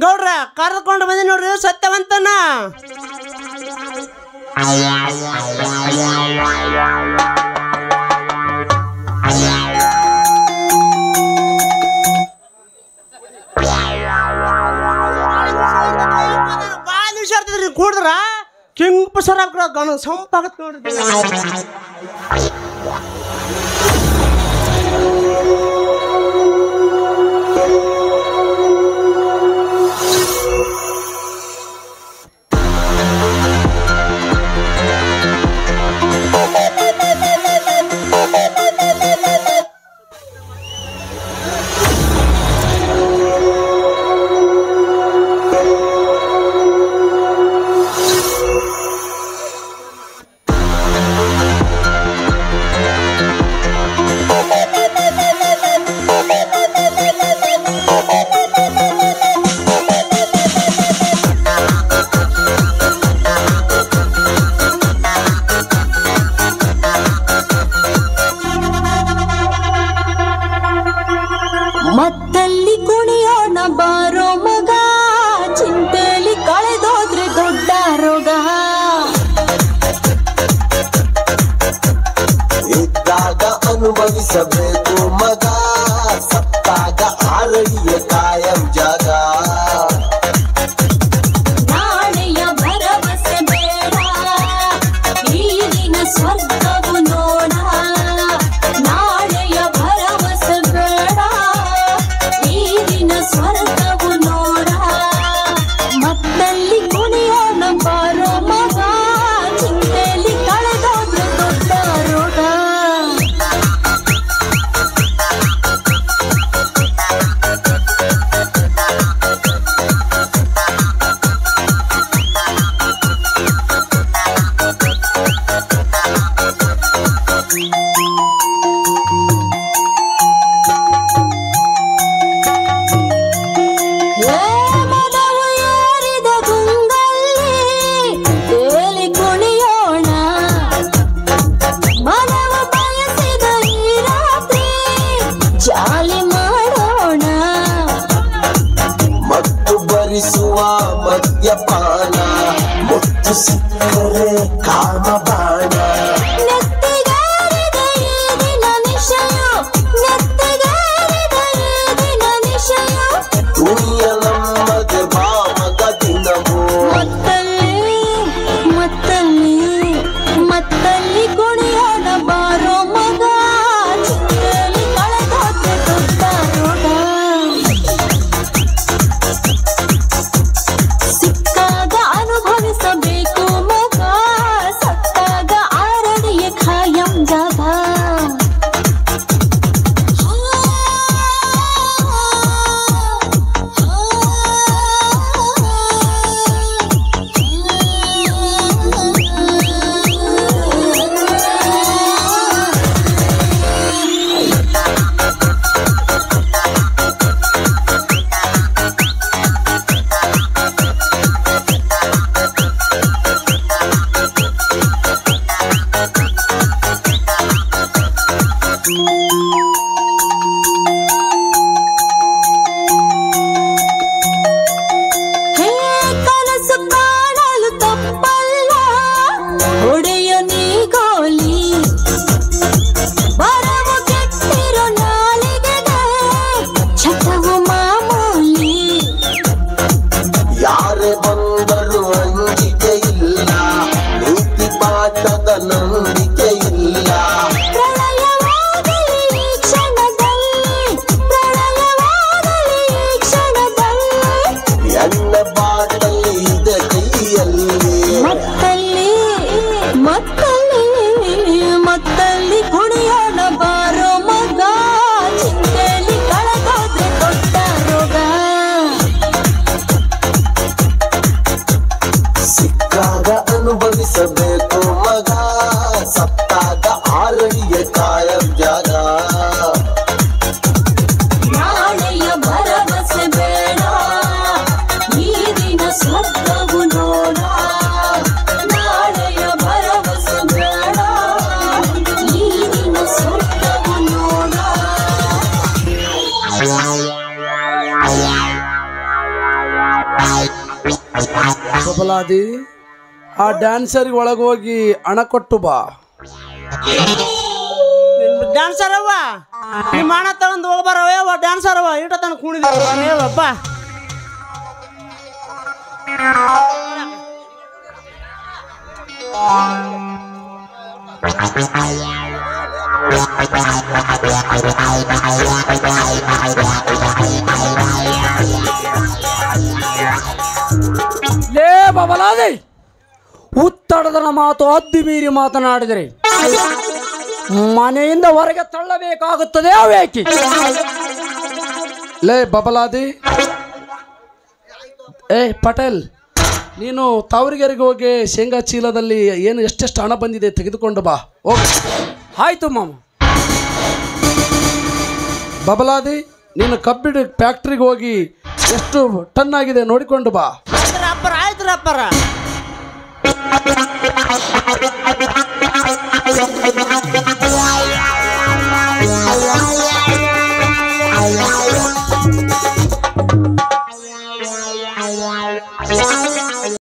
ಗೌಡ್ರ ಕರೆದುಕೊಂಡು ಬಂದಿ ನೋಡ್ರಿ ಸತ್ಯವಂತನ. ಬಾಳ ನಿಮಿಷ ಇರ್ತದ್ರಿ ಕೂಡಿದ್ರ ಕೆಂಪು ಸರ ಗಣ ಸಂಪಾಗತ್ ನೋಡ್ರಿ. ಮತ್ತಲ್ಲಿ ಕುಣಿಯೋಣ ಬಾರೋ ಮಗ, ಚಿಂತೆಲಿ ಕಳೆದೋದ್ರೆ ದೊಡ್ಡ ರೋಗ. ಇದ್ದಾಗ ಅನುಭವಿಸಬೇಕು ಮಗ, ಸತ್ತಾಗ ಆರಡಿಯ ಕಾಯಂ ಜಾಗ. ನಾಳೆಯ ಭರವಸೆ ಬೇಡ, ಈಗಿನ ಸ್ವರ್ಗವು ನೋಡ. ನಾಳೆಯ ಭರವಸೆ ಬೇಡ, ಈಗಿನ ಸ್ವರ್ಗವು ನೋಡ. ಮತ್ತಲ್ಲಿ ಕುಣಿಯೋಣ ಬಾರೋ ಮಗ, ಚಿಂತೆಲಿ ಕಳೆದೋದ್ರೆ ದೊಡ್ಡ ರೋಗ. ಮನವು ಏರಿದ ಗುಂಗಲ್ಲಿ ತೇಲಿ ಕುಣಿಯೋಣ, ಮನವು ಬಯಸಿದ ಈ ರಾತ್ರಿ ಜಾಲಿ ಮಾಡೋಣ. ಮತ್ತು ಭರಿಸುವ ಮದ್ಯಪಾನ, ಮುತ್ತು ಸಿಕ್ಕರೆ ಕಾಮಬಾಣ. ನೆತ್ತಿಗೇರಿದ ಈ ದಿನ ನಿಶಯ, ನೆತ್ತಿಗೇರಿದ ಈ ದಿನ ನಿಶಯ. ದುನಿಯ ನಮ್ಮದೆ ಭಾವದ ದಿನವೋ. ಮತ್ತಲ್ಲಿ ಮತ್ತಲ್ಲಿ ಮತ್ತಲ್ಲಿ ಕುಣಿಯೋಣ ಬಾರೋ ಮಗ, ಚಿಂತೆಲಿ ಕಳೆದೋದ್ರೆ ದೊಡ್ಡ ರೋಗ. ಸಿಕ್ಕಾಗ ಅನುಭವಿಸಬೇಕು ಮಗ, ಸತ್ತಾಗ ಆರಡಿಯ ಖಾಯಂ ಜಾಗ. ಹೇ ಕನಸು ಕಾಣಲು ತಪ್ಪಲ್ಲ, ಹೊಡೆಯ ನೀ ಗೋಲಿ. ಬರವು ಕೆಟ್ಟಿರೋ ನಾಲಿಗೆಗೆ ಚಟವು ಮಾಮೂಲಿ. ಯಾರೇ ಬಂದರೂ ಅಂಜಿಕೆ ಇಲ್ಲ, ನೀತಿ ಪಾಠದ ನಂಬಿಕೆ ಇಲ್ಲ. ಪ್ರಳಯವಾಗಲಿ ಈ ಕ್ಷಣ ಬಬಲಾದಿ ಆ ಡ್ಯಾನ್ಸರ್ಗೆ ಒಳಗೋಗಿ ಹಣ ಕೊಟ್ಟು ಬಾ. ಡ್ಯಾನ್ಸರ್ ಅವ್ವ ನಿಮ್ಮ ಹಣ ತಗೊಂಡು ಹೋಗ್ಬಾರವ ಡ್ಯಾನ್ಸರ್ ಅವ್ವ ಈಟ ತನಕ ಕುಣಿದಪ್ಪ. ಲೇ ಬಬಲಾದಿ, ಉತ್ತಡದ ಮಾತು ಹದ್ದಿ ಮೀರಿ ಮಾತನಾಡಿದರೆ ಮನೆಯಿಂದ ಹೊರಗೆ ತಳ್ಳಬೇಕಾಗುತ್ತದೆ ಅವೇಕಿ. ಲೇ ಬಬಲಾದಿ, ಪಟೇಲ್, ನೀನು ತಾವರಿಗೆರೆಗೆ ಹೋಗಿ ಶೇಂಗಾ ಚೀಲದಲ್ಲಿ ಏನು ಎಷ್ಟೆಷ್ಟು ಹಣ ಬಂದಿದೆ ತೆಗೆದುಕೊಂಡು ಬಾ. ಹೋಗಿ. ಆಯ್ತು ಮಾಮ. ಬಬಲಾದಿ, ನೀನು ಕಬ್ಬಿಣ ಫ್ಯಾಕ್ಟ್ರಿಗೆ ಹೋಗಿ ಎಷ್ಟು ಟನ್ ಆಗಿದೆ ನೋಡಿಕೊಂಡು ಬಾ. ಆಯ್ತು ರಪ್ಪರ